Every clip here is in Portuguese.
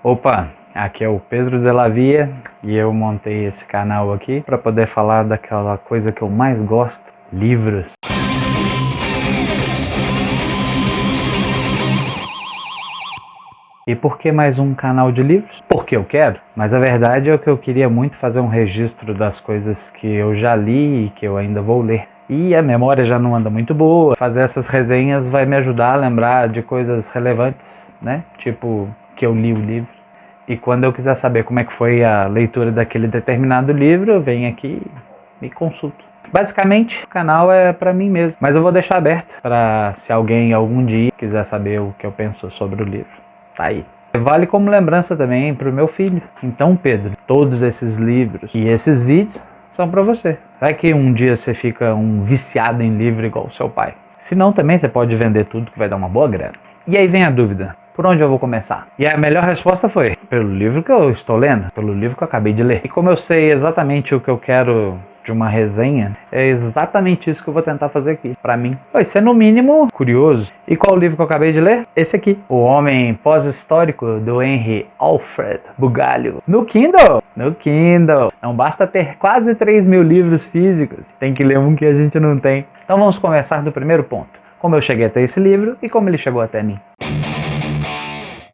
Opa, aqui é o Pedro de la Via e eu montei esse canal aqui para poder falar daquela coisa que eu mais gosto, livros. E por que mais um canal de livros? Porque eu quero, mas a verdade é que eu queria muito fazer um registro das coisas que eu já li e que eu ainda vou ler. E a memória já não anda muito boa, fazer essas resenhas vai me ajudar a lembrar de coisas relevantes, né? Tipo, que eu li o livro. E quando eu quiser saber como é que foi a leitura daquele determinado livro, eu venho aqui e me consulto. Basicamente, o canal é para mim mesmo, mas eu vou deixar aberto para se alguém algum dia quiser saber o que eu penso sobre o livro. Tá aí. Vale como lembrança também para o meu filho. Então, Pedro, todos esses livros e esses vídeos são para você. Vai que um dia você fica um viciado em livro igual o seu pai. Se não, também você pode vender tudo que vai dar uma boa grana. E aí vem a dúvida. Por onde eu vou começar? E a melhor resposta foi, pelo livro que eu estou lendo, pelo livro que eu acabei de ler. E como eu sei exatamente o que eu quero de uma resenha, é exatamente isso que eu vou tentar fazer aqui, pra mim. Vai ser no mínimo curioso. E qual o livro que eu acabei de ler? Esse aqui, O Homem Pós-Histórico, do Henry Alfred Bugalho. No Kindle! No Kindle! Não basta ter quase 3.000 livros físicos, tem que ler um que a gente não tem. Então vamos começar do primeiro ponto. Como eu cheguei até esse livro e como ele chegou até mim.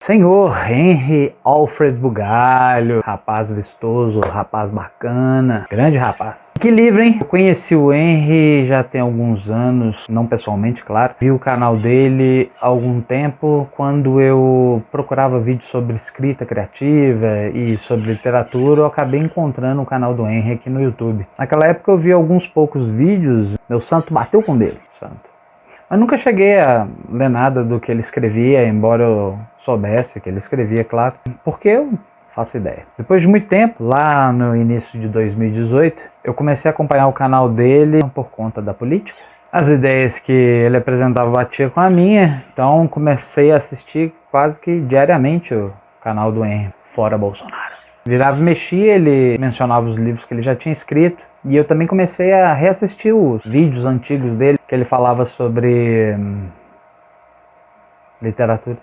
Senhor Henry Alfred Bugalho, rapaz vistoso, rapaz bacana, grande rapaz. Que livro, hein? Eu conheci o Henry já tem alguns anos, não pessoalmente, claro. Vi o canal dele há algum tempo, quando eu procurava vídeos sobre escrita criativa e sobre literatura, eu acabei encontrando o canal do Henry aqui no YouTube. Naquela época eu vi alguns poucos vídeos, meu santo bateu com dele, santo. Mas nunca cheguei a ler nada do que ele escrevia, embora eu soubesse que ele escrevia, claro, porque eu faço ideia. Depois de muito tempo, lá no início de 2018, eu comecei a acompanhar o canal dele por conta da política. As ideias que ele apresentava batiam com a minha, então comecei a assistir quase que diariamente o canal do Henry, fora Bolsonaro. Virava e mexia, ele mencionava os livros que ele já tinha escrito, e eu também comecei a reassistir os vídeos antigos dele, que ele falava sobre literatura.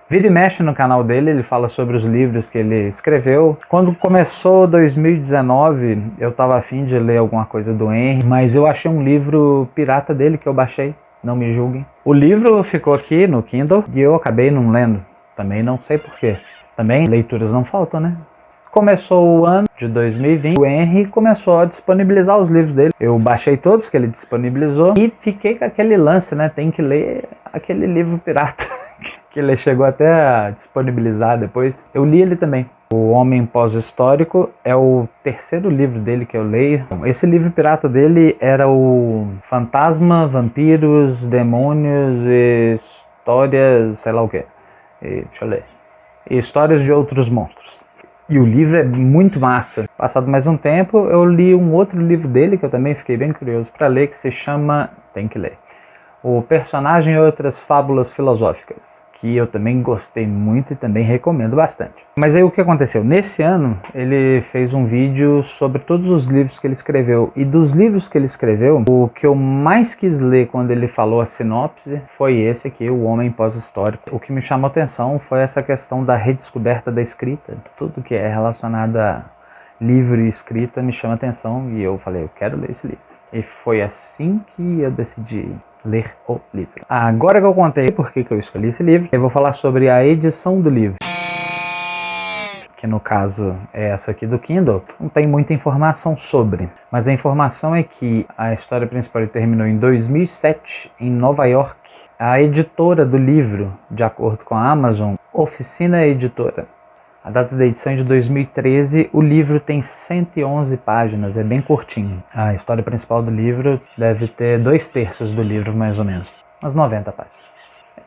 Vira e mexe no canal dele, ele fala sobre os livros que ele escreveu. Quando começou 2019, eu estava afim de ler alguma coisa do Henry, mas eu achei um livro pirata dele que eu baixei, não me julguem. O livro ficou aqui no Kindle e eu acabei não lendo, também não sei porquê. Também leituras não faltam, né? Começou o ano de 2020, o Henry começou a disponibilizar os livros dele. Eu baixei todos que ele disponibilizou e fiquei com aquele lance, né? Tem que ler aquele livro pirata que ele chegou até a disponibilizar depois. Eu li ele também. O Homem Pós-Histórico é o terceiro livro dele que eu leio. Esse livro pirata dele era o Fantasma, Vampiros, Demônios e Histórias, sei lá o que. Deixa eu ler. Histórias de Outros Monstros. E o livro é muito massa. Passado mais um tempo, eu li um outro livro dele, que eu também fiquei bem curioso para ler, que se chama, tem que ler, O Personagem e Outras Fábulas Filosóficas, que eu também gostei muito e também recomendo bastante. Mas aí o que aconteceu? Nesse ano, ele fez um vídeo sobre todos os livros que ele escreveu. E dos livros que ele escreveu, o que eu mais quis ler quando ele falou a sinopse foi esse aqui, O Homem Pós-Histórico. O que me chamou a atenção foi essa questão da redescoberta da escrita. Tudo que é relacionado a livro e escrita me chama a atenção e eu falei, eu quero ler esse livro. E foi assim que eu decidi ler o livro. Agora que eu contei por que eu escolhi esse livro, eu vou falar sobre a edição do livro, que no caso é essa aqui do Kindle. Não tem muita informação sobre, mas a informação é que a história principal terminou em 2007 em Nova York. A editora do livro, de acordo com a Amazon, Oficina Editora. A data da edição é de 2013, o livro tem 111 páginas, é bem curtinho. A história principal do livro deve ter 2/3 do livro, mais ou menos, umas 90 páginas.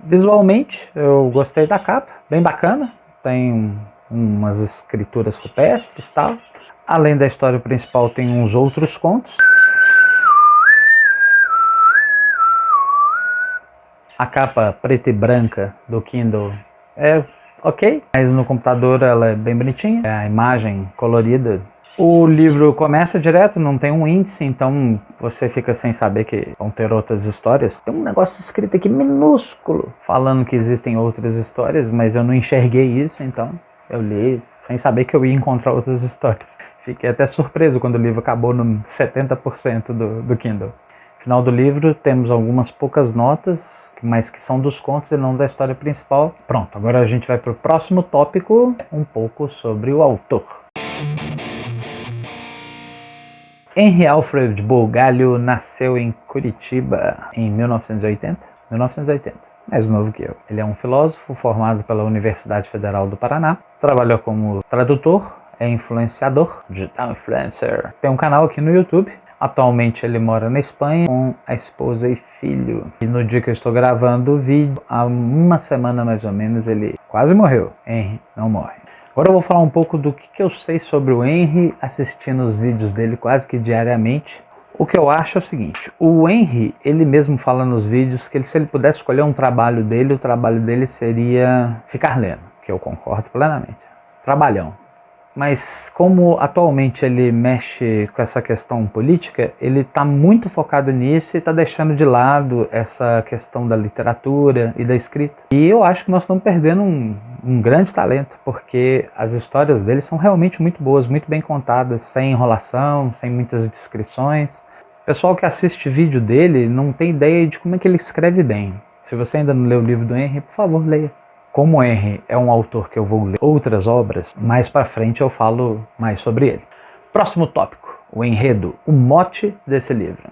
Visualmente, eu gostei da capa, bem bacana, tem umas escrituras rupestres e tal. Além da história principal, tem uns outros contos. A capa preta e branca do Kindle é ok, mas no computador ela é bem bonitinha. A imagem colorida O livro começa direto, não tem um índice, então você fica sem saber que vão ter outras histórias. Tem um negócio escrito aqui minúsculo, falando que existem outras histórias, mas eu não enxerguei isso, então eu li sem saber que eu ia encontrar outras histórias. Fiquei até surpreso quando o livro acabou no 70% do Kindle. No final do livro temos algumas poucas notas, mas que são dos contos e não da história principal. Pronto, agora a gente vai para o próximo tópico, um pouco sobre o autor. Henry Alfred Bugalho nasceu em Curitiba em 1980, mais novo que eu. Ele é um filósofo formado pela Universidade Federal do Paraná, trabalhou como tradutor, é influenciador, digital influencer. Tem um canal aqui no YouTube. Atualmente ele mora na Espanha com a esposa e filho. E no dia que eu estou gravando o vídeo, há uma semana mais ou menos, ele quase morreu. Henry não morre. Agora eu vou falar um pouco do que eu sei sobre o Henry, assistindo os vídeos dele quase que diariamente. O que eu acho é o seguinte, o Henry, ele mesmo fala nos vídeos que se ele pudesse escolher um trabalho dele, o trabalho dele seria ficar lendo, que eu concordo plenamente. Trabalhão. Mas como atualmente ele mexe com essa questão política, ele está muito focado nisso e está deixando de lado essa questão da literatura e da escrita. E eu acho que nós estamos perdendo um grande talento, porque as histórias dele são realmente muito boas, muito bem contadas, sem enrolação, sem muitas descrições. O pessoal que assiste vídeo dele não tem ideia de como é que ele escreve bem. Se você ainda não leu o livro do Henry, por favor, leia. Como o Henry é um autor que eu vou ler outras obras, mais pra frente eu falo mais sobre ele. Próximo tópico, o enredo, o mote desse livro.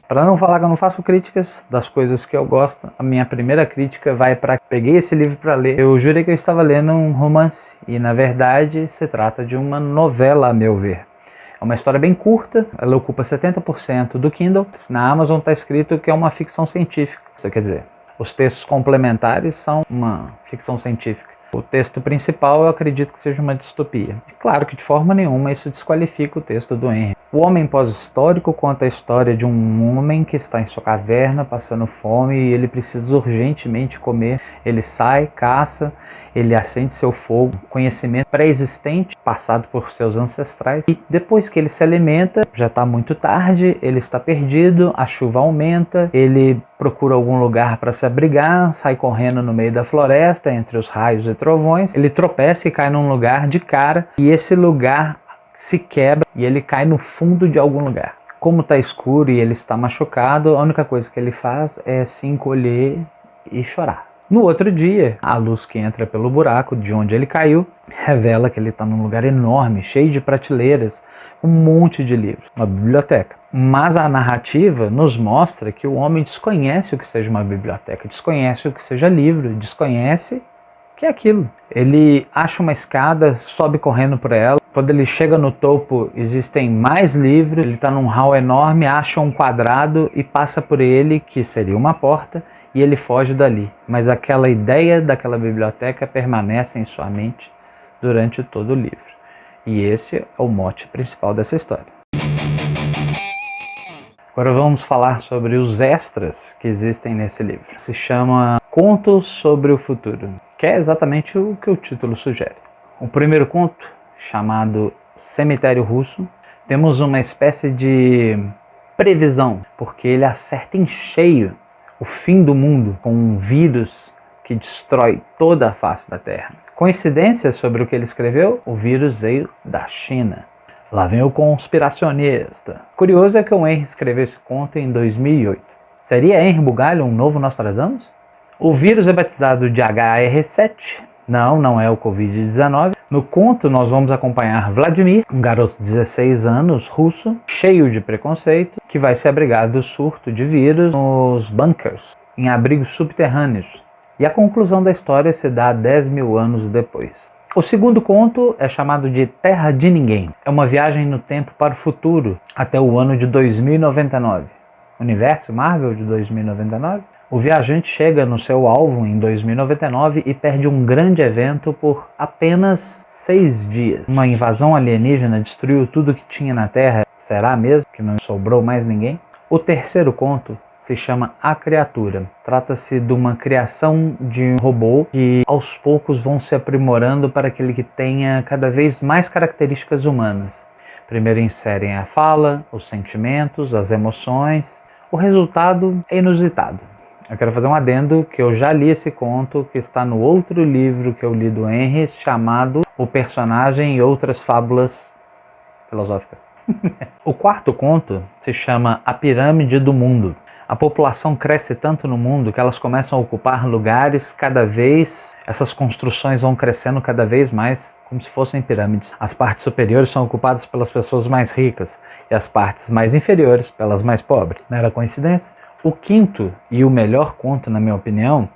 Para não falar que eu não faço críticas das coisas que eu gosto, a minha primeira crítica vai para... Peguei esse livro para ler, eu jurei que eu estava lendo um romance, e na verdade se trata de uma novela, a meu ver. É uma história bem curta, ela ocupa 70% do Kindle. Na Amazon está escrito que é uma ficção científica, isso quer dizer... Os textos complementares são uma ficção científica. O texto principal eu acredito que seja uma distopia. Claro que de forma nenhuma isso desqualifica o texto do Henry. O Homem Pós-Histórico conta a história de um homem que está em sua caverna passando fome e ele precisa urgentemente comer. Ele sai, caça, ele acende seu fogo, conhecimento pré-existente passado por seus ancestrais. E depois que ele se alimenta, já está muito tarde, ele está perdido, a chuva aumenta, ele procura algum lugar para se abrigar, sai correndo no meio da floresta entre os raios e trovões. Ele tropeça e cai num lugar de cara e esse lugar se quebra e ele cai no fundo de algum lugar. Como está escuro e ele está machucado, a única coisa que ele faz é se encolher e chorar. No outro dia, a luz que entra pelo buraco de onde ele caiu revela que ele está num lugar enorme, cheio de prateleiras, um monte de livros, uma biblioteca. Mas a narrativa nos mostra que o homem desconhece o que seja uma biblioteca, desconhece o que seja livro, desconhece o que é aquilo. Ele acha uma escada, sobe correndo por ela. Quando ele chega no topo, existem mais livros. Ele está num hall enorme, acha um quadrado e passa por ele, que seria uma porta, e ele foge dali. Mas aquela ideia daquela biblioteca permanece em sua mente durante todo o livro. E esse é o mote principal dessa história. Agora vamos falar sobre os extras que existem nesse livro. Se chama Contos sobre o Futuro, que é exatamente o que o título sugere. O primeiro conto, chamado Cemitério Russo, temos uma espécie de previsão, porque ele acerta em cheio o fim do mundo com um vírus que destrói toda a face da Terra. Coincidência sobre o que ele escreveu? O vírus veio da China. Lá vem o conspiracionista. Curioso é que o Henry escreveu esse conto em 2008. Seria Henry Bugalho um novo Nostradamus? O vírus é batizado de HR7. Não é o Covid-19. No conto nós vamos acompanhar Vladimir, um garoto de 16 anos, russo, cheio de preconceito, que vai se abrigar do surto de vírus nos bunkers, em abrigos subterrâneos. E a conclusão da história se dá 10 mil anos depois. O segundo conto é chamado de Terra de Ninguém. É uma viagem no tempo para o futuro, até o ano de 2099. Universo Marvel de 2099? O viajante chega no seu alvo em 2099 e perde um grande evento por apenas 6 dias. Uma invasão alienígena destruiu tudo que tinha na Terra. Será mesmo que não sobrou mais ninguém? O terceiro conto se chama A Criatura. Trata-se de uma criação de um robô que aos poucos vão se aprimorando para aquele que tenha cada vez mais características humanas. Primeiro inserem a fala, os sentimentos, as emoções. O resultado é inusitado. Eu quero fazer um adendo que eu já li esse conto, que está no outro livro que eu li do Henry, chamado O Personagem e Outras Fábulas Filosóficas. O quarto conto se chama A Pirâmide do Mundo. A população cresce tanto no mundo que elas começam a ocupar lugares cada vez, essas construções vão crescendo cada vez mais como se fossem pirâmides. As partes superiores são ocupadas pelas pessoas mais ricas e as partes mais inferiores pelas mais pobres. Mera coincidência? O quinto e o melhor conto, na minha opinião,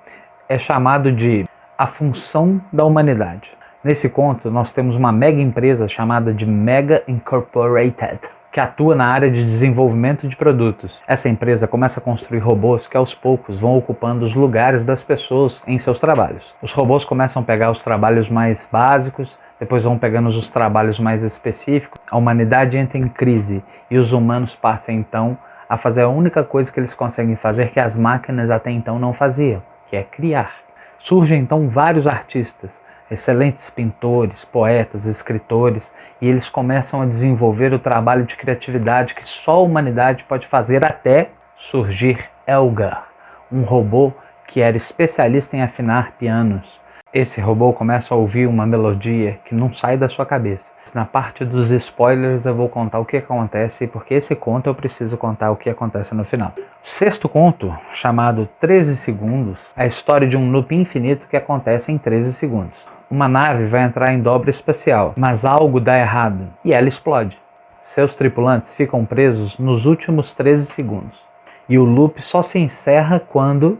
é chamado de A Função da Humanidade. Nesse conto, nós temos uma mega empresa chamada de Mega Incorporated, que atua na área de desenvolvimento de produtos. Essa empresa começa a construir robôs que aos poucos vão ocupando os lugares das pessoas em seus trabalhos. Os robôs começam a pegar os trabalhos mais básicos, depois vão pegando os trabalhos mais específicos. A humanidade entra em crise e os humanos passam então a fazer a única coisa que eles conseguem fazer que as máquinas até então não faziam, que é criar. Surgem então vários artistas, excelentes pintores, poetas, escritores, e eles começam a desenvolver o trabalho de criatividade que só a humanidade pode fazer até surgir Elgar, um robô que era especialista em afinar pianos. Esse robô começa a ouvir uma melodia que não sai da sua cabeça. Na parte dos spoilers eu vou contar o que acontece, porque esse conto eu preciso contar o que acontece no final. O sexto conto, chamado 13 Segundos, é a história de um loop infinito que acontece em 13 segundos. Uma nave vai entrar em dobra espacial, mas algo dá errado e ela explode. Seus tripulantes ficam presos nos últimos 13 segundos. E o loop só se encerra quando...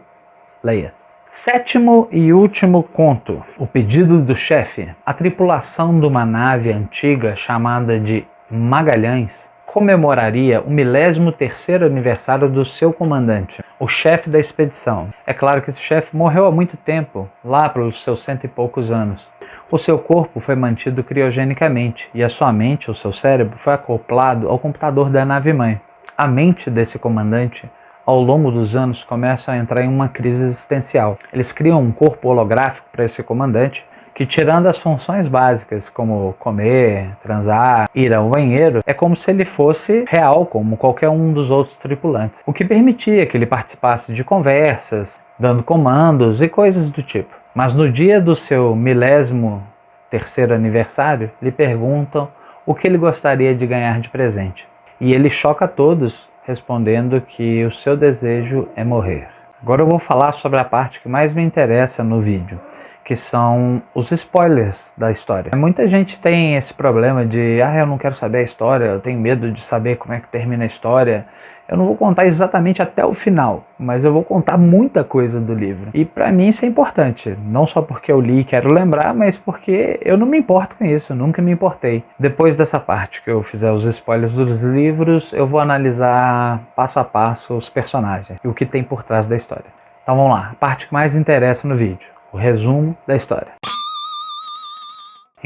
Leia. Sétimo e último conto, O Pedido do Chefe. A tripulação de uma nave antiga chamada de Magalhães comemoraria o milésimo-terceiro aniversário do seu comandante, o chefe da expedição. É claro que esse chefe morreu há muito tempo, lá pelos seus 100 e poucos anos. O seu corpo foi mantido criogenicamente e a sua mente, o seu cérebro, foi acoplado ao computador da nave-mãe. A mente desse comandante, ao longo dos anos, começa a entrar em uma crise existencial. Eles criam um corpo holográfico para esse comandante, que tirando as funções básicas, como comer, transar, ir ao banheiro, é como se ele fosse real, como qualquer um dos outros tripulantes. O que permitia que ele participasse de conversas, dando comandos e coisas do tipo. Mas no dia do seu milésimo-terceiro aniversário, lhe perguntam o que ele gostaria de ganhar de presente. E ele choca a todos, respondendo que o seu desejo é morrer. Agora eu vou falar sobre a parte que mais me interessa no vídeo, que são os spoilers da história. Muita gente tem esse problema de eu não quero saber a história, eu tenho medo de saber como é que termina a história. Eu não vou contar exatamente até o final, mas eu vou contar muita coisa do livro. E para mim isso é importante, não só porque eu li e quero lembrar, mas porque eu não me importo com isso, nunca me importei. Depois dessa parte que eu fizer os spoilers dos livros, eu vou analisar passo a passo os personagens e o que tem por trás da história. Então vamos lá, a parte que mais interessa no vídeo, o resumo da história.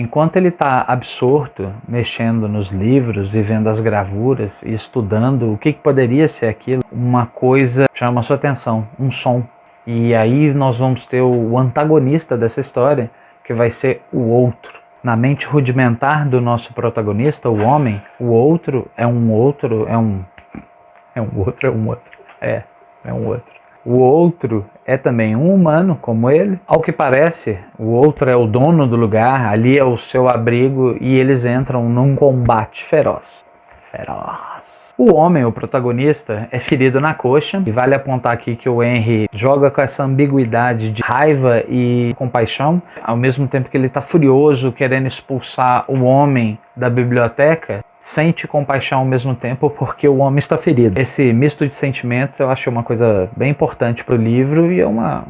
Enquanto ele está absorto, mexendo nos livros e vendo as gravuras e estudando o que poderia ser aquilo, uma coisa chama a sua atenção, um som. E aí nós vamos ter o antagonista dessa história, que vai ser o outro. Na mente rudimentar do nosso protagonista, o homem, o outro é um outro. O outro é também um humano, como ele. Ao que parece, o outro é o dono do lugar, ali é o seu abrigo e eles entram num combate feroz. O homem, o protagonista, é ferido na coxa, e vale apontar aqui que o Henry joga com essa ambiguidade de raiva e compaixão, ao mesmo tempo que ele está furioso, querendo expulsar o homem da biblioteca, sente compaixão ao mesmo tempo porque o homem está ferido. Esse misto de sentimentos eu acho uma coisa bem importante para o livro e é uma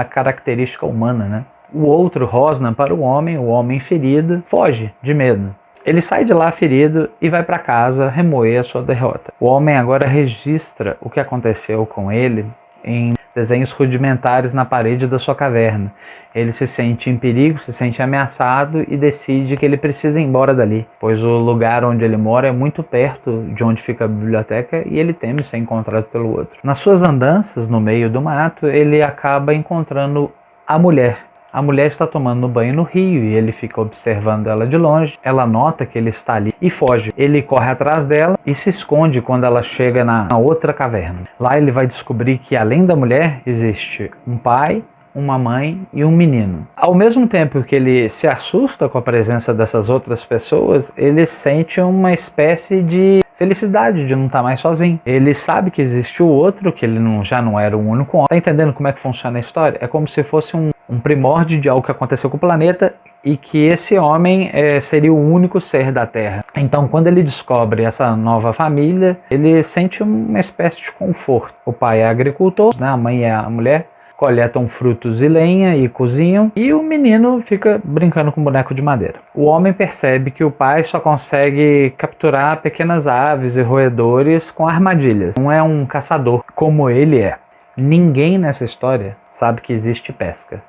característica humana, né? O outro rosna para o homem ferido, foge de medo. Ele sai de lá ferido e vai para casa remoer a sua derrota. O homem agora registra o que aconteceu com ele em desenhos rudimentares na parede da sua caverna. Ele se sente em perigo, se sente ameaçado e decide que ele precisa ir embora dali, pois o lugar onde ele mora é muito perto de onde fica a biblioteca e ele teme ser encontrado pelo outro. Nas suas andanças no meio do mato, ele acaba encontrando a mulher. A mulher está tomando banho no rio e ele fica observando ela de longe. Ela nota que ele está ali e foge. Ele corre atrás dela e se esconde quando ela chega na outra caverna. Lá ele vai descobrir que além da mulher existe um pai, uma mãe e um menino. Ao mesmo tempo que ele se assusta com a presença dessas outras pessoas, ele sente uma espécie de felicidade de não estar mais sozinho. Ele sabe que existe o outro, que ele já não era o único homem. Tá entendendo como é que funciona a história? É como se fosse um primórdio de algo que aconteceu com o planeta e que esse homem seria o único ser da Terra. Então, quando ele descobre essa nova família, ele sente uma espécie de conforto. O pai é agricultor, né? A mãe é a mulher, coletam frutos e lenha e cozinham, e o menino fica brincando com um boneco de madeira. O homem percebe que o pai só consegue capturar pequenas aves e roedores com armadilhas. Não é um caçador como ele é. Ninguém nessa história sabe que existe pesca.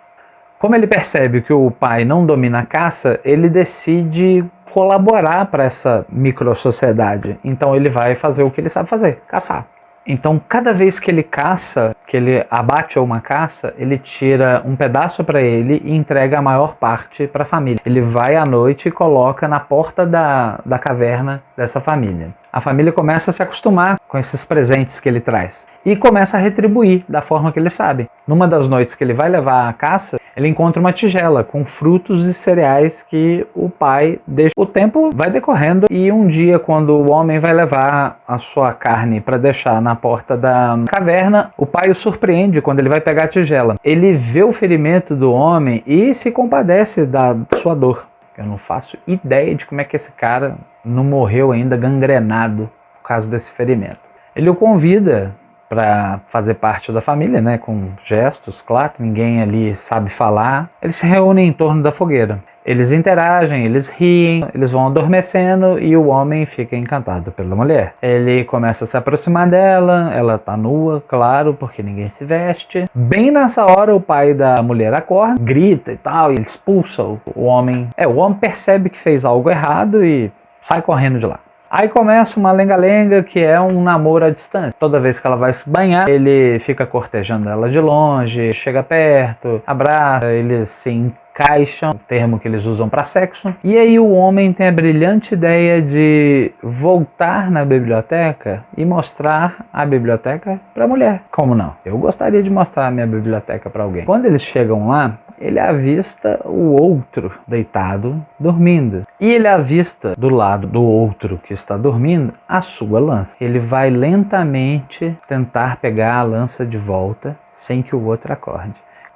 Como ele percebe que o pai não domina a caça, ele decide colaborar para essa microsociedade. Então ele vai fazer o que ele sabe fazer, caçar. Então, cada vez que ele caça, que ele abate uma caça, ele tira um pedaço para ele e entrega a maior parte para a família. Ele vai à noite e coloca na porta da caverna dessa família. A família começa a se acostumar com esses presentes que ele traz e começa a retribuir da forma que ele sabe. Numa das noites que ele vai levar a caça, ele encontra uma tigela com frutos e cereais que o pai deixa. O tempo vai decorrendo e um dia, quando o homem vai levar a sua carne para deixar na porta da caverna, o pai o surpreende quando ele vai pegar a tigela. Ele vê o ferimento do homem e se compadece da sua dor. Eu não faço ideia de como é que esse cara não morreu ainda gangrenado por causa desse ferimento. Ele o convida para fazer parte da família, né, com gestos, claro, ninguém ali sabe falar. Eles se reúnem em torno da fogueira. Eles interagem, eles riem, eles vão adormecendo e o homem fica encantado pela mulher. Ele começa a se aproximar dela, ela tá nua, claro, porque ninguém se veste. Bem nessa hora o pai da mulher acorda, grita e tal, e ele expulsa o homem. O homem percebe que fez algo errado e sai correndo de lá. Aí começa uma lenga-lenga que é um namoro à distância. Toda vez que ela vai se banhar, ele fica cortejando ela de longe, chega perto, abraça, eles se encaixam, o termo que eles usam para sexo. E aí o homem tem a brilhante ideia de voltar na biblioteca e mostrar a biblioteca para a mulher. Como não? Eu gostaria de mostrar a minha biblioteca para alguém. Quando eles chegam lá, ele avista o outro deitado, dormindo. E ele avista do lado do outro que está dormindo a sua lança. Ele vai lentamente tentar pegar a lança de volta sem que o outro acorde.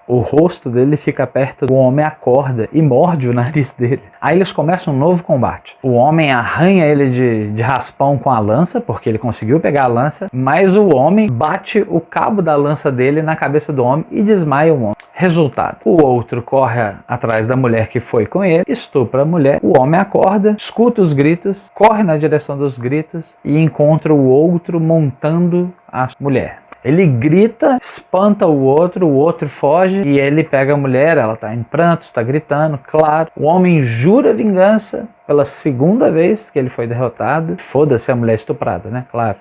O rosto dele fica perto do homem, acorda e morde o nariz dele. Aí eles começam um novo combate. O homem arranha ele de raspão com a lança, porque ele conseguiu pegar a lança, mas o homem bate o cabo da lança dele na cabeça do homem e desmaia o homem. Resultado, o outro corre atrás da mulher que foi com ele, estupra a mulher, o homem acorda, escuta os gritos, corre na direção dos gritos e encontra o outro montando a mulher. Ele grita, espanta o outro foge e ele pega a mulher, ela está em prantos, está gritando, claro. O homem jura vingança pela segunda vez que ele foi derrotado. Foda-se a mulher estuprada, né? Claro.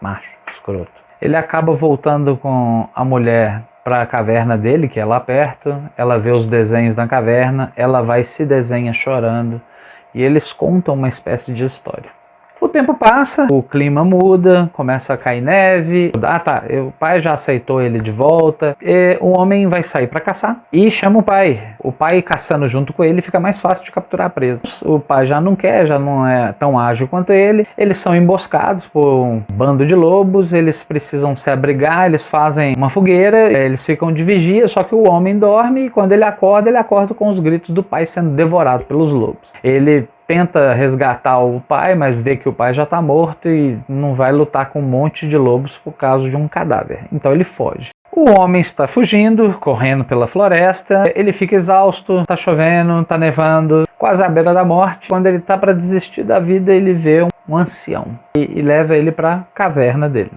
Macho, escroto. Ele acaba voltando com a mulher para a caverna dele, que é lá perto. Ela vê os desenhos na caverna, ela vai e se desenha chorando. E eles contam uma espécie de história. O tempo passa, o clima muda, começa a cair neve. O pai já aceitou ele de volta. E o homem vai sair para caçar e chama o pai. O pai caçando junto com ele fica mais fácil de capturar presos. O pai já não quer, já não é tão ágil quanto ele. Eles são emboscados por um bando de lobos, eles precisam se abrigar, eles fazem uma fogueira, eles ficam de vigia, só que o homem dorme e quando ele acorda com os gritos do pai sendo devorado pelos lobos. Ele tenta resgatar o pai, mas vê que o pai já está morto e não vai lutar com um monte de lobos por causa de um cadáver. Então ele foge. O homem está fugindo, correndo pela floresta, ele fica exausto, está chovendo, está nevando, quase à beira da morte. Quando ele está para desistir da vida, ele vê um ancião e leva ele para a caverna dele.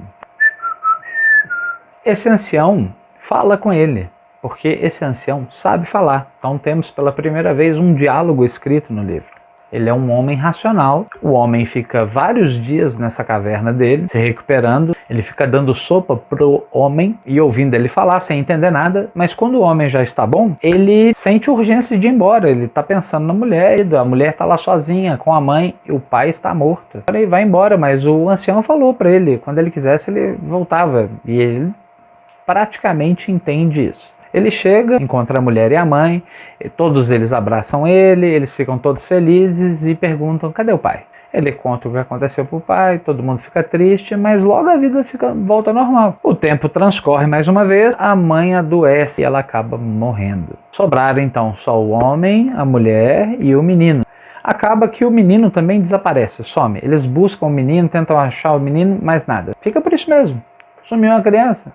Esse ancião fala com ele, porque esse ancião sabe falar. Então temos pela primeira vez um diálogo escrito no livro. Ele é um homem racional, o homem fica vários dias nessa caverna dele, se recuperando, ele fica dando sopa pro homem e ouvindo ele falar sem entender nada, mas quando o homem já está bom, ele sente urgência de ir embora, ele está pensando na mulher, a mulher está lá sozinha com a mãe e o pai está morto. Ele vai embora, mas o ancião falou para ele, quando ele quisesse ele voltava, e ele praticamente entende isso. Ele chega, encontra a mulher e a mãe, e todos eles abraçam ele, eles ficam todos felizes e perguntam, cadê o pai? Ele conta o que aconteceu pro pai, todo mundo fica triste, mas logo a vida volta ao normal. O tempo transcorre mais uma vez, a mãe adoece e ela acaba morrendo. Sobraram então só o homem, a mulher e o menino. Acaba que o menino também desaparece, some. Eles buscam o menino, tentam achar o menino, mas nada. Fica por isso mesmo. Sumiu uma criança.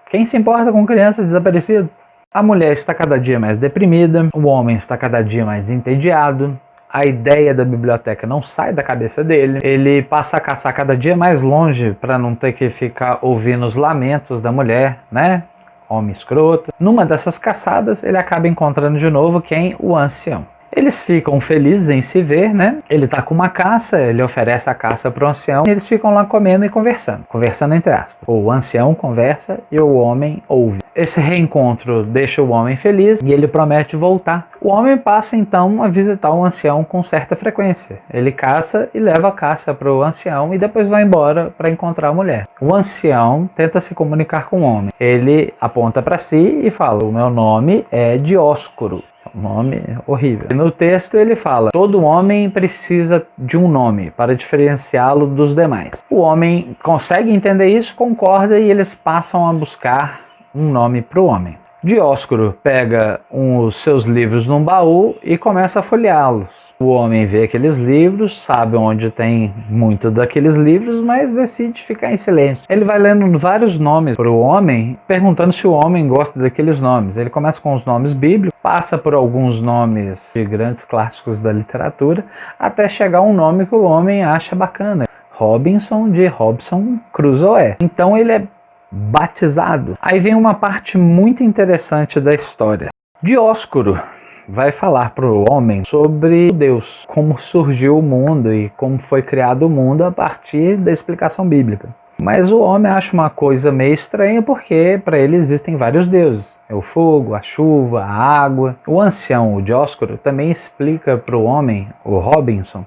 Quem se importa com criança desaparecida? A mulher está cada dia mais deprimida, o homem está cada dia mais entediado, a ideia da biblioteca não sai da cabeça dele, ele passa a caçar cada dia mais longe para não ter que ficar ouvindo os lamentos da mulher, né? Homem escroto. Numa dessas caçadas, ele acaba encontrando de novo quem? O ancião. Eles ficam felizes em se ver, né? Ele tá com uma caça, ele oferece a caça pro ancião e eles ficam lá comendo e conversando. Conversando entre aspas. O ancião conversa e o homem ouve. Esse reencontro deixa o homem feliz e ele promete voltar. O homem passa então a visitar o ancião com certa frequência. Ele caça e leva a caça pro ancião e depois vai embora para encontrar a mulher. O ancião tenta se comunicar com o homem. Ele aponta para si e fala, o meu nome é Dióscoro. Um nome horrível. E no texto ele fala, todo homem precisa de um nome para diferenciá-lo dos demais. O homem consegue entender isso, concorda e eles passam a buscar um nome para o homem. Dióscoro pega os seus livros num baú e começa a folheá-los. O homem vê aqueles livros, sabe onde tem muito daqueles livros, mas decide ficar em silêncio. Ele vai lendo vários nomes para o homem, perguntando se o homem gosta daqueles nomes. Ele começa com os nomes bíblicos, passa por alguns nomes de grandes clássicos da literatura, até chegar a um nome que o homem acha bacana. Robinson de Robinson Crusoe. Então ele é batizado. Aí vem uma parte muito interessante da história. Dióscoro vai falar para o homem sobre Deus, como surgiu o mundo e como foi criado o mundo a partir da explicação bíblica. Mas o homem acha uma coisa meio estranha porque para ele existem vários deuses. É o fogo, a chuva, a água. O ancião, o Dióscoro, também explica para o homem, o Robinson,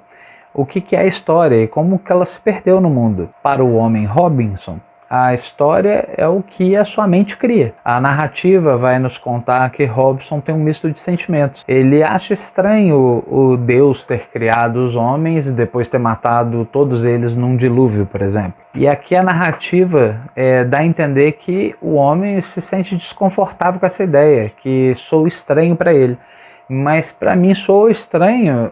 o que é a história e como que ela se perdeu no mundo. Para o homem Robinson, a história é o que a sua mente cria. A narrativa vai nos contar que Robinson tem um misto de sentimentos. Ele acha estranho o Deus ter criado os homens e depois ter matado todos eles num dilúvio, por exemplo. E aqui a narrativa dá a entender que o homem se sente desconfortável com essa ideia, que sou estranho para ele. Mas para mim sou estranho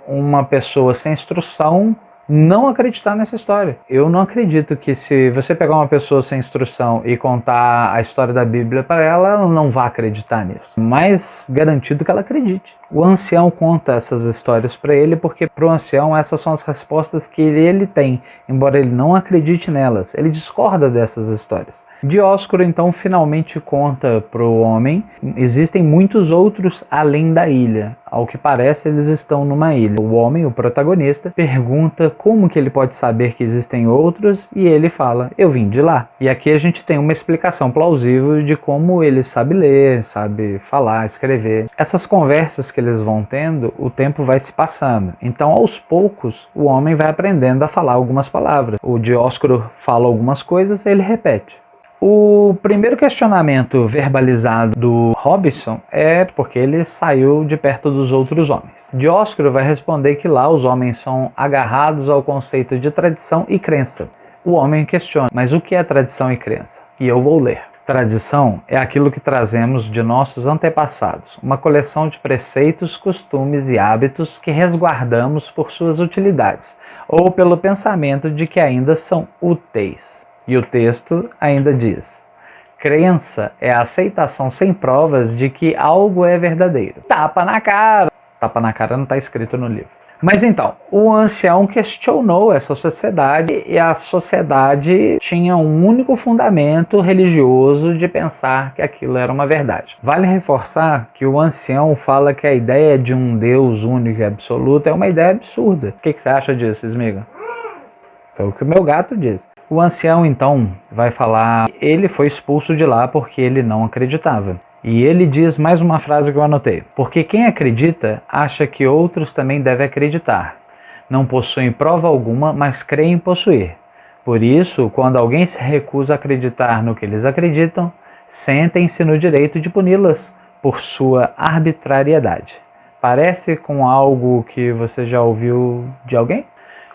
uma pessoa sem instrução não acreditar nessa história. Eu não acredito que se você pegar uma pessoa sem instrução e contar a história da Bíblia para ela, ela não vai acreditar nisso. Mas garantido que ela acredite. O ancião conta essas histórias para ele porque para o ancião essas são as respostas que ele tem, embora ele não acredite nelas. Ele discorda dessas histórias. Dióscoro então finalmente conta para o homem, existem muitos outros além da ilha. Ao que parece, eles estão numa ilha. O homem, o protagonista, pergunta como que ele pode saber que existem outros e ele fala, eu vim de lá. E aqui a gente tem uma explicação plausível de como ele sabe ler, sabe falar, escrever. Essas conversas que eles vão tendo, o tempo vai se passando. Então, aos poucos, o homem vai aprendendo a falar algumas palavras. O Dióscoro fala algumas coisas, ele repete. O primeiro questionamento verbalizado do Robinson é porque ele saiu de perto dos outros homens. Dióscoro vai responder que lá os homens são agarrados ao conceito de tradição e crença. O homem questiona, mas o que é tradição e crença? E eu vou ler. Tradição é aquilo que trazemos de nossos antepassados, uma coleção de preceitos, costumes e hábitos que resguardamos por suas utilidades, ou pelo pensamento de que ainda são úteis. E o texto ainda diz, crença é a aceitação sem provas de que algo é verdadeiro. Tapa na cara! Tapa na cara não está escrito no livro. Mas então, o ancião questionou essa sociedade e a sociedade tinha um único fundamento religioso de pensar que aquilo era uma verdade. Vale reforçar que o ancião fala que a ideia de um Deus único e absoluto é uma ideia absurda. O que você acha disso, Smiga? Foi o que o meu gato diz. O ancião então vai falar que ele foi expulso de lá porque ele não acreditava. E ele diz mais uma frase que eu anotei. Porque quem acredita acha que outros também devem acreditar. Não possuem prova alguma, mas creem possuir. Por isso, quando alguém se recusa a acreditar no que eles acreditam, sentem-se no direito de puni-las por sua arbitrariedade. Parece com algo que você já ouviu de alguém?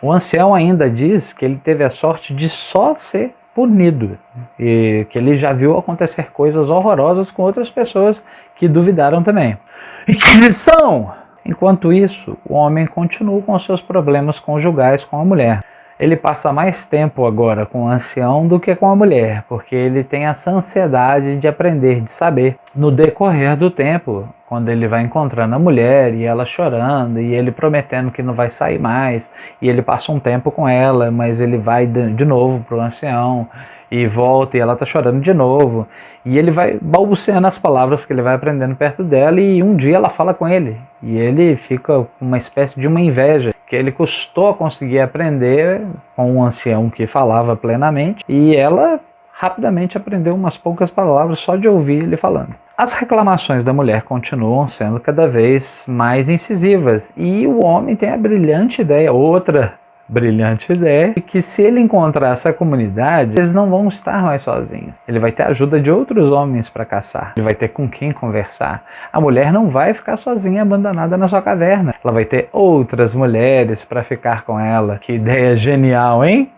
O ancião ainda diz que ele teve a sorte de só ser punido e que ele já viu acontecer coisas horrorosas com outras pessoas que duvidaram também. Inquisição! Enquanto isso, o homem continua com seus problemas conjugais com a mulher. Ele passa mais tempo agora com o ancião do que com a mulher, porque ele tem essa ansiedade de aprender, de saber. No decorrer do tempo, quando ele vai encontrando a mulher e ela chorando e ele prometendo que não vai sair mais, e ele passa um tempo com ela, mas ele vai de novo para o ancião e volta e ela está chorando de novo, e ele vai balbuciando as palavras que ele vai aprendendo perto dela, e um dia ela fala com ele e ele fica com uma espécie de uma inveja que ele custou a conseguir aprender com um ancião que falava plenamente, e ela rapidamente aprendeu umas poucas palavras só de ouvir ele falando. As reclamações da mulher continuam sendo cada vez mais incisivas, e o homem tem a brilhante ideia, outra brilhante ideia, de que se ele encontrar essa comunidade, eles não vão estar mais sozinhos. Ele vai ter a ajuda de outros homens para caçar, ele vai ter com quem conversar. A mulher não vai ficar sozinha, abandonada na sua caverna. Ela vai ter outras mulheres para ficar com ela. Que ideia genial, hein?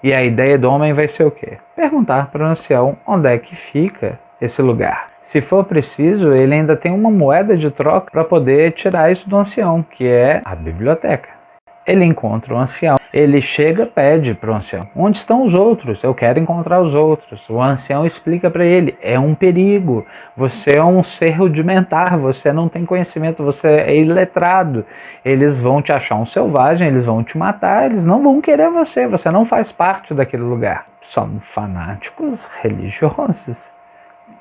E a ideia do homem vai ser o quê? Perguntar para o ancião onde é que fica esse lugar. Se for preciso, ele ainda tem uma moeda de troca para poder tirar isso do ancião, que é a biblioteca. Ele encontra o ancião, ele chega, pede para o ancião: onde estão os outros? Eu quero encontrar os outros. O ancião explica para ele: é um perigo, você é um ser rudimentar, você não tem conhecimento, você é iletrado, eles vão te achar um selvagem, eles vão te matar, eles não vão querer você não faz parte daquele lugar. São fanáticos religiosos.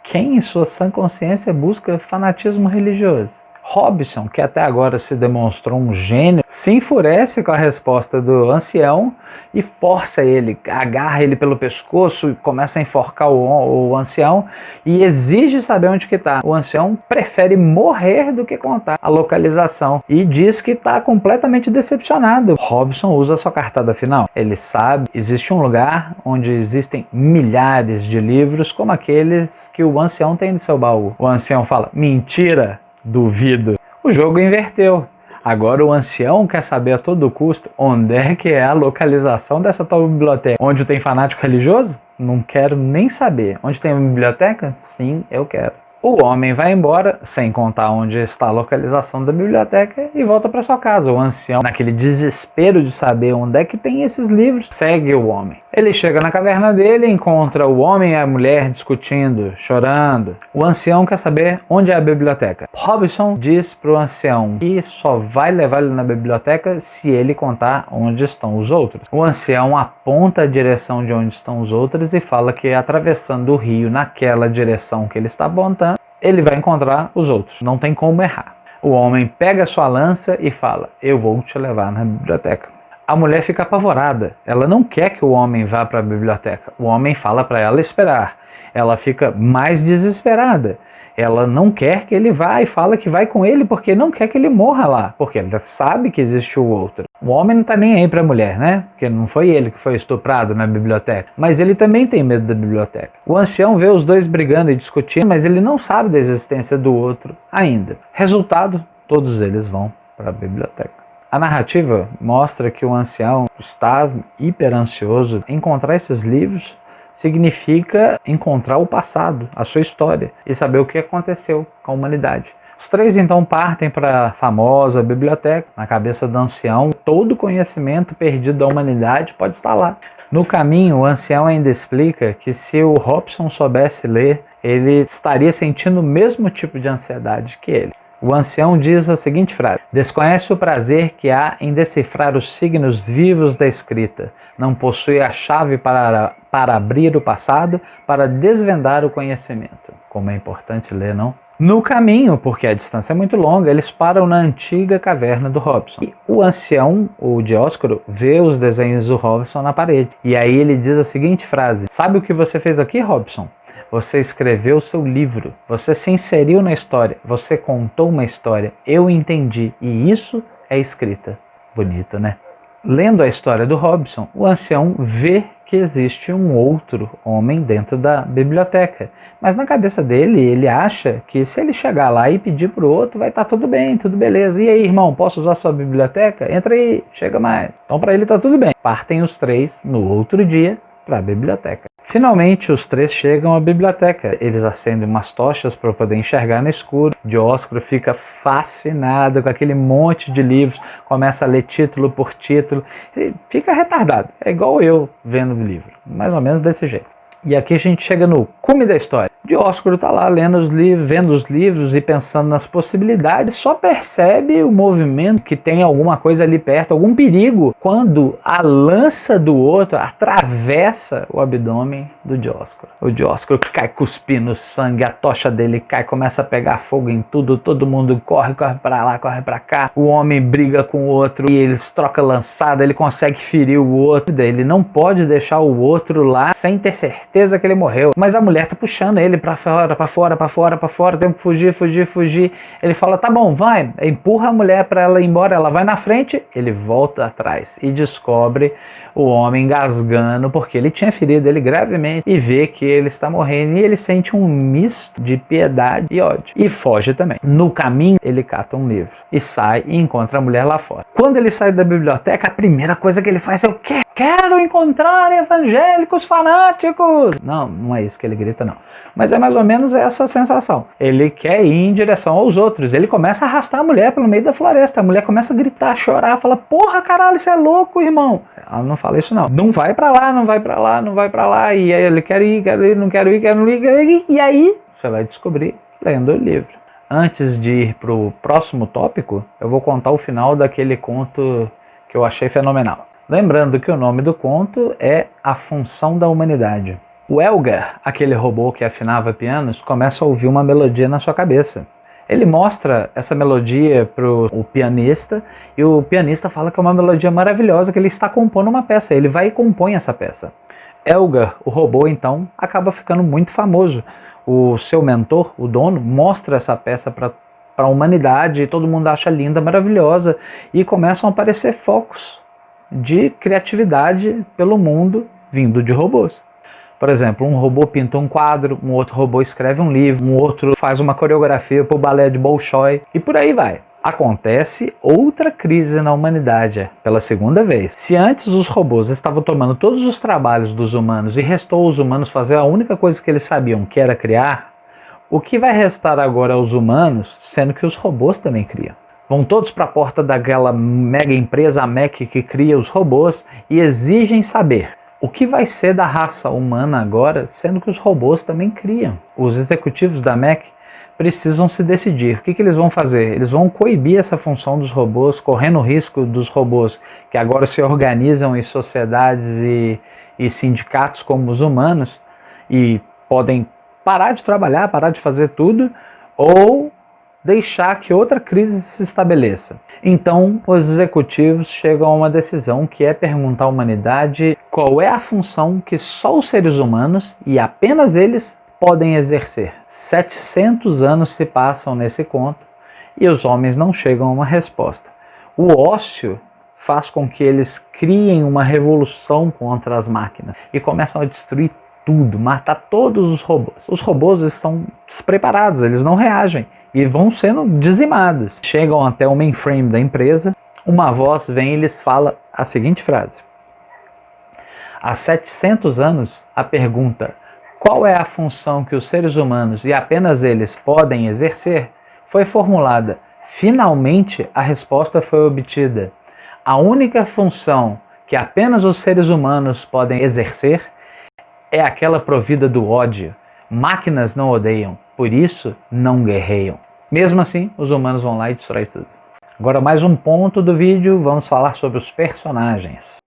Quem em sua sã consciência busca fanatismo religioso? Hobson, que até agora se demonstrou um gênio, se enfurece com a resposta do ancião e força ele, agarra ele pelo pescoço e começa a enforcar o ancião e exige saber onde que está. O ancião prefere morrer do que contar a localização e diz que está completamente decepcionado. Hobson usa a sua cartada final. Ele sabe que existe um lugar onde existem milhares de livros como aqueles que o ancião tem no seu baú. O ancião fala: mentira! Duvido. O jogo inverteu. Agora o ancião quer saber a todo custo onde é que é a localização dessa tal biblioteca. Onde tem fanático religioso? Não quero nem saber. Onde tem uma biblioteca? Sim, eu quero. O homem vai embora, sem contar onde está a localização da biblioteca, e volta para sua casa. O ancião, naquele desespero de saber onde é que tem esses livros, segue o homem. Ele chega na caverna dele, encontra o homem e a mulher discutindo, chorando. O ancião quer saber onde é a biblioteca. Hobson diz para o ancião que só vai levar ele na biblioteca se ele contar onde estão os outros. O ancião aponta a direção de onde estão os outros e fala que atravessando o rio naquela direção que ele está apontando, ele vai encontrar os outros. Não tem como errar. O homem pega sua lança e fala: eu vou te levar na biblioteca. A mulher fica apavorada. Ela não quer que o homem vá para a biblioteca. O homem fala para ela esperar. Ela fica mais desesperada. Ela não quer que ele vá e fala que vai com ele porque não quer que ele morra lá, porque ela sabe que existe o outro. O homem não está nem aí para a mulher, né? Porque não foi ele que foi estuprado na biblioteca, mas ele também tem medo da biblioteca. O ancião vê os dois brigando e discutindo, mas ele não sabe da existência do outro ainda. Resultado, todos eles vão para a biblioteca. A narrativa mostra que o ancião está hiper ansioso. Encontrar esses livros significa encontrar o passado, a sua história, e saber o que aconteceu com a humanidade. Os três então partem para a famosa biblioteca. Na cabeça do ancião, todo o conhecimento perdido da humanidade pode estar lá. No caminho, o ancião ainda explica que se o Hobson soubesse ler, ele estaria sentindo o mesmo tipo de ansiedade que ele. O ancião diz a seguinte frase: desconhece o prazer que há em decifrar os signos vivos da escrita. Não possui a chave para abrir o passado, para desvendar o conhecimento. Como é importante ler, não? No caminho, porque a distância é muito longa, eles param na antiga caverna do Robson. E o ancião, o Dioscuro, vê os desenhos do Robson na parede. E aí ele diz a seguinte frase: sabe o que você fez aqui, Robson? Você escreveu o seu livro, você se inseriu na história, você contou uma história, eu entendi, e isso é escrita. Bonito, né? Lendo a história do Robson, o ancião vê que existe um outro homem dentro da biblioteca. Mas na cabeça dele, ele acha que se ele chegar lá e pedir para o outro, vai estar tudo bem, tudo beleza. E aí, irmão, posso usar sua biblioteca? Entra aí, chega mais. Então para ele está tudo bem. Partem os três no outro dia para a biblioteca. Finalmente, os três chegam à biblioteca. Eles acendem umas tochas para poder enxergar no escuro. Dioscuro fica fascinado com aquele monte de livros, começa a ler título por título e fica retardado. É igual eu vendo o livro, mais ou menos desse jeito. E aqui a gente chega no cume da história. Dioscuro está lá lendo os livros, vendo os livros e pensando nas possibilidades, só percebe o movimento que tem alguma coisa ali perto, algum perigo, quando a lança do outro atravessa o abdômen do Dioscuro. O Dioscuro cai cuspindo sangue, a tocha dele cai, começa a pegar fogo em tudo, todo mundo corre para lá, corre para cá, o homem briga com o outro e eles trocam lançada, ele consegue ferir o outro, ele não pode deixar o outro lá sem ter certeza que ele morreu, mas a mulher tá puxando ele para fora, para fora, para fora, para fora, tem que fugir. Ele fala, tá bom, vai, empurra a mulher para ela ir embora, ela vai na frente, ele volta atrás e descobre o homem engasgando, porque ele tinha ferido ele gravemente, e vê que ele está morrendo, e ele sente um misto de piedade e ódio, e foge também. No caminho, ele cata um livro, e sai e encontra a mulher lá fora. Quando ele sai da biblioteca, a primeira coisa que ele faz é o quê? Quero encontrar evangélicos fanáticos! Não é isso que ele grita, não. Mas é mais ou menos essa sensação. Ele quer ir em direção aos outros. Ele começa a arrastar a mulher pelo meio da floresta. A mulher começa a gritar, chorar, fala, porra, caralho, isso é louco, irmão. Ela não fala isso, não. Não vai pra lá, não vai pra lá, não vai pra lá. E aí ele quer ir, não quero ir. E aí você vai descobrir lendo o livro. Antes de ir pro próximo tópico, eu vou contar o final daquele conto que eu achei fenomenal. Lembrando que o nome do conto é A Função da Humanidade. O Elgar, aquele robô que afinava pianos, começa a ouvir uma melodia na sua cabeça. Ele mostra essa melodia para o pianista e o pianista fala que é uma melodia maravilhosa, que ele está compondo uma peça. Ele vai e compõe essa peça. Elgar, o robô, então, acaba ficando muito famoso. O seu mentor, o dono, mostra essa peça para a humanidade e todo mundo acha linda, maravilhosa e começam a aparecer focos de criatividade pelo mundo vindo de robôs. Por exemplo, um robô pinta um quadro, um outro robô escreve um livro, um outro faz uma coreografia para o balé de Bolshoi e por aí vai. Acontece outra crise na humanidade, pela segunda vez. Se antes os robôs estavam tomando todos os trabalhos dos humanos e restou aos humanos fazer a única coisa que eles sabiam, que era criar, o que vai restar agora aos humanos, sendo que os robôs também criam? Vão todos para a porta daquela mega empresa, a MEC, que cria os robôs e exigem saber o que vai ser da raça humana agora, sendo que os robôs também criam. Os executivos da MEC precisam se decidir. O que eles vão fazer? Eles vão coibir essa função dos robôs, correndo o risco dos robôs, que agora se organizam em sociedades e sindicatos como os humanos, e podem parar de trabalhar, parar de fazer tudo, ou deixar que outra crise se estabeleça. Então, os executivos chegam a uma decisão que é perguntar à humanidade qual é a função que só os seres humanos, e apenas eles, podem exercer. 700 anos se passam nesse conto e os homens não chegam a uma resposta. O ócio faz com que eles criem uma revolução contra as máquinas e começam a destruir tudo, matar todos os robôs. Os robôs estão despreparados, eles não reagem e vão sendo dizimados. Chegam até o mainframe da empresa, uma voz vem e lhes fala a seguinte frase: há 700 anos, a pergunta qual é a função que os seres humanos e apenas eles podem exercer foi formulada. Finalmente, a resposta foi obtida. A única função que apenas os seres humanos podem exercer é aquela provida do ódio. Máquinas não odeiam, por isso não guerreiam. Mesmo assim, os humanos vão lá e destroem tudo. Agora mais um ponto do vídeo, vamos falar sobre os personagens.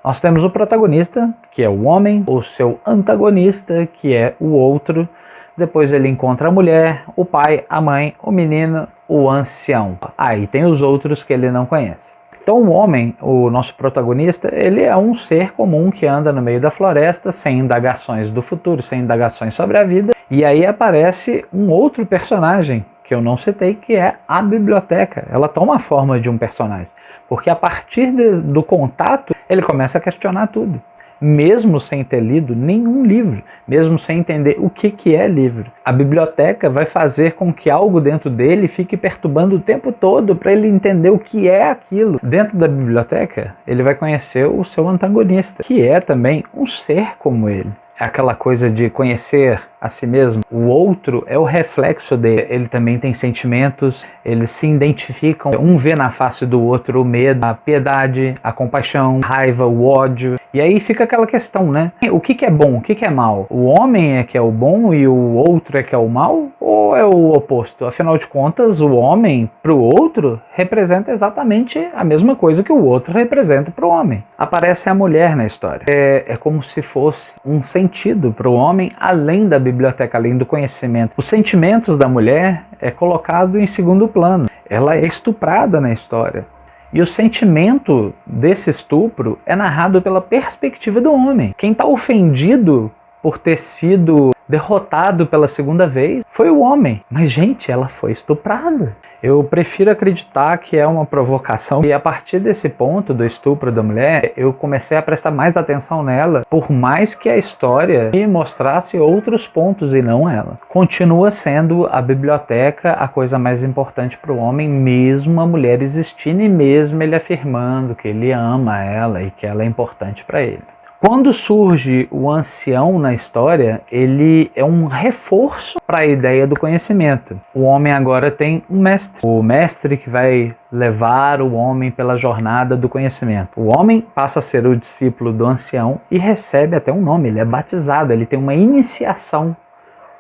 Nós temos o protagonista, que é o homem, o seu antagonista, que é o outro. Depois ele encontra a mulher, o pai, a mãe, o menino, o ancião. E tem os outros que ele não conhece. Então o homem, o nosso protagonista, ele é um ser comum que anda no meio da floresta, sem indagações do futuro, sem indagações sobre a vida. E aí aparece um outro personagem, que eu não citei, que é a biblioteca. Ela toma a forma de um personagem, porque a partir do contato, ele começa a questionar tudo. Mesmo sem ter lido nenhum livro, mesmo sem entender o que é livro. A biblioteca vai fazer com que algo dentro dele fique perturbando o tempo todo para ele entender o que é aquilo. Dentro da biblioteca, ele vai conhecer o seu antagonista, que é também um ser como ele. É aquela coisa de conhecer a si mesmo. O outro é o reflexo dele. Ele também tem sentimentos, eles se identificam. Um vê na face do outro o medo, a piedade, a compaixão, a raiva, o ódio. E aí fica aquela questão, né? O que é bom, o que é mal? O homem é que é o bom e o outro é que é o mal? Ou é o oposto? Afinal de contas, o homem para o outro representa exatamente a mesma coisa que o outro representa para o homem. Aparece a mulher na história. É como se fosse um sentido para o homem além da biblioteca, além do conhecimento. Os sentimentos da mulher é colocado em segundo plano. Ela é estuprada na história. E o sentimento desse estupro é narrado pela perspectiva do homem. Quem está ofendido por ter sido derrotado pela segunda vez foi o homem. Mas, gente, ela foi estuprada. Eu prefiro acreditar que é uma provocação. E a partir desse ponto do estupro da mulher, eu comecei a prestar mais atenção nela, por mais que a história me mostrasse outros pontos e não ela. Continua sendo a biblioteca a coisa mais importante para o homem, mesmo a mulher existindo e mesmo ele afirmando que ele ama ela e que ela é importante para ele. Quando surge o ancião na história, ele é um reforço para a ideia do conhecimento. O homem agora tem um mestre. O mestre que vai levar o homem pela jornada do conhecimento. O homem passa a ser o discípulo do ancião e recebe até um nome, ele é batizado, ele tem uma iniciação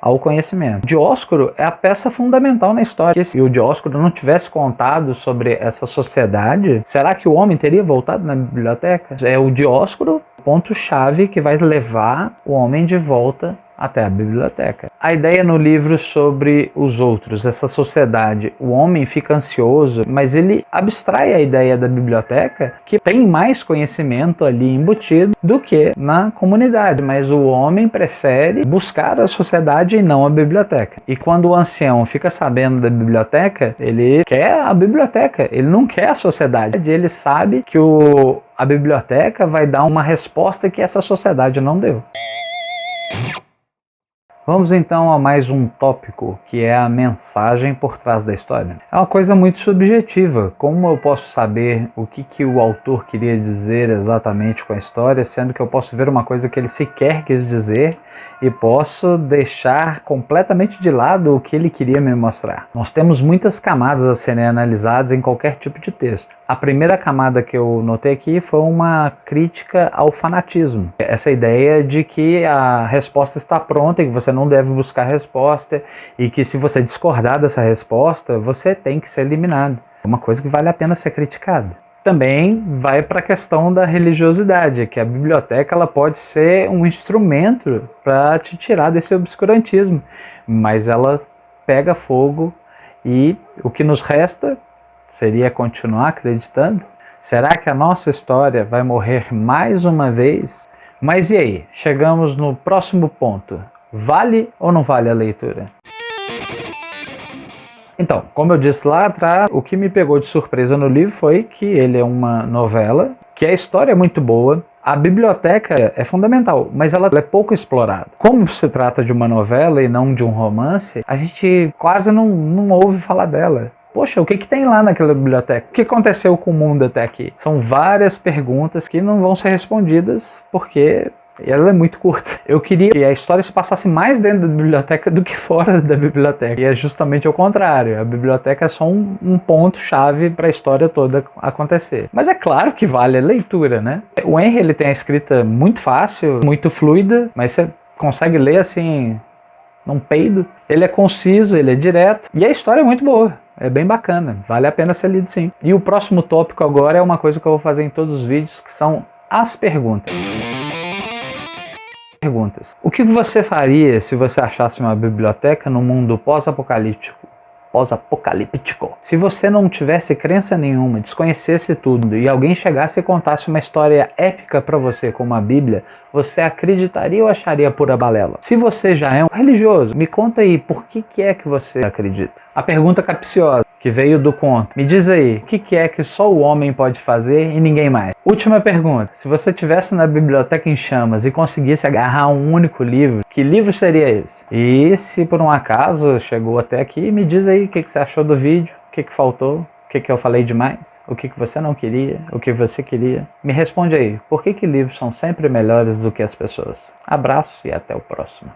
ao conhecimento. Dióscoro é a peça fundamental na história. Se o Dióscoro não tivesse contado sobre essa sociedade, será que o homem teria voltado na biblioteca? É o Dióscoro ponto-chave que vai levar o homem de volta até a biblioteca. A ideia no livro sobre os outros, essa sociedade, o homem fica ansioso, mas ele abstrai a ideia da biblioteca, que tem mais conhecimento ali embutido do que na comunidade, mas o homem prefere buscar a sociedade e não a biblioteca. E quando o ancião fica sabendo da biblioteca, ele quer a biblioteca, ele não quer a sociedade, ele sabe que a biblioteca vai dar uma resposta que essa sociedade não deu. Vamos então a mais um tópico, que é a mensagem por trás da história. É uma coisa muito subjetiva. Como eu posso saber o que o autor queria dizer exatamente com a história, sendo que eu posso ver uma coisa que ele sequer quis dizer e posso deixar completamente de lado o que ele queria me mostrar. Nós temos muitas camadas a serem analisadas em qualquer tipo de texto. A primeira camada que eu notei aqui foi uma crítica ao fanatismo. Essa ideia de que a resposta está pronta e que você não deve buscar resposta e que se você discordar dessa resposta, você tem que ser eliminado. É uma coisa que vale a pena ser criticada. Também vai para a questão da religiosidade, que a biblioteca ela pode ser um instrumento para te tirar desse obscurantismo, mas ela pega fogo e o que nos resta seria continuar acreditando? Será que a nossa história vai morrer mais uma vez? Mas e aí? Chegamos no próximo ponto. Vale ou não vale a leitura? Então, como eu disse lá atrás, o que me pegou de surpresa no livro foi que ele é uma novela, que a história é muito boa, a biblioteca é fundamental, mas ela é pouco explorada. Como se trata de uma novela e não de um romance, a gente quase não ouve falar dela. Poxa, o que tem lá naquela biblioteca? O que aconteceu com o mundo até aqui? São várias perguntas que não vão ser respondidas porque ela é muito curta. Eu queria que a história se passasse mais dentro da biblioteca do que fora da biblioteca. E é justamente o contrário. A biblioteca é só um ponto-chave para a história toda acontecer. Mas é claro que vale a leitura, né? O Henry ele tem a escrita muito fácil, muito fluida, mas você consegue ler assim não peido. Ele é conciso, ele é direto e a história é muito boa. É bem bacana, vale a pena ser lido sim. E o próximo tópico agora é uma coisa que eu vou fazer em todos os vídeos, que são as perguntas. O que você faria se você achasse uma biblioteca no mundo pós-apocalíptico? Se você não tivesse crença nenhuma, desconhecesse tudo e alguém chegasse e contasse uma história épica para você como a Bíblia, você acreditaria ou acharia pura balela? Se você já é um religioso, me conta aí, por que é que você acredita? A pergunta capciosa, que veio do conto. Me diz aí, o que é que só o homem pode fazer e ninguém mais? Última pergunta, se você estivesse na biblioteca em chamas e conseguisse agarrar um único livro, que livro seria esse? E se por um acaso chegou até aqui, me diz aí o que você achou do vídeo, o que faltou, o que eu falei demais, o que você não queria, o que você queria. Me responde aí, por que livros são sempre melhores do que as pessoas? Abraço e até o próximo.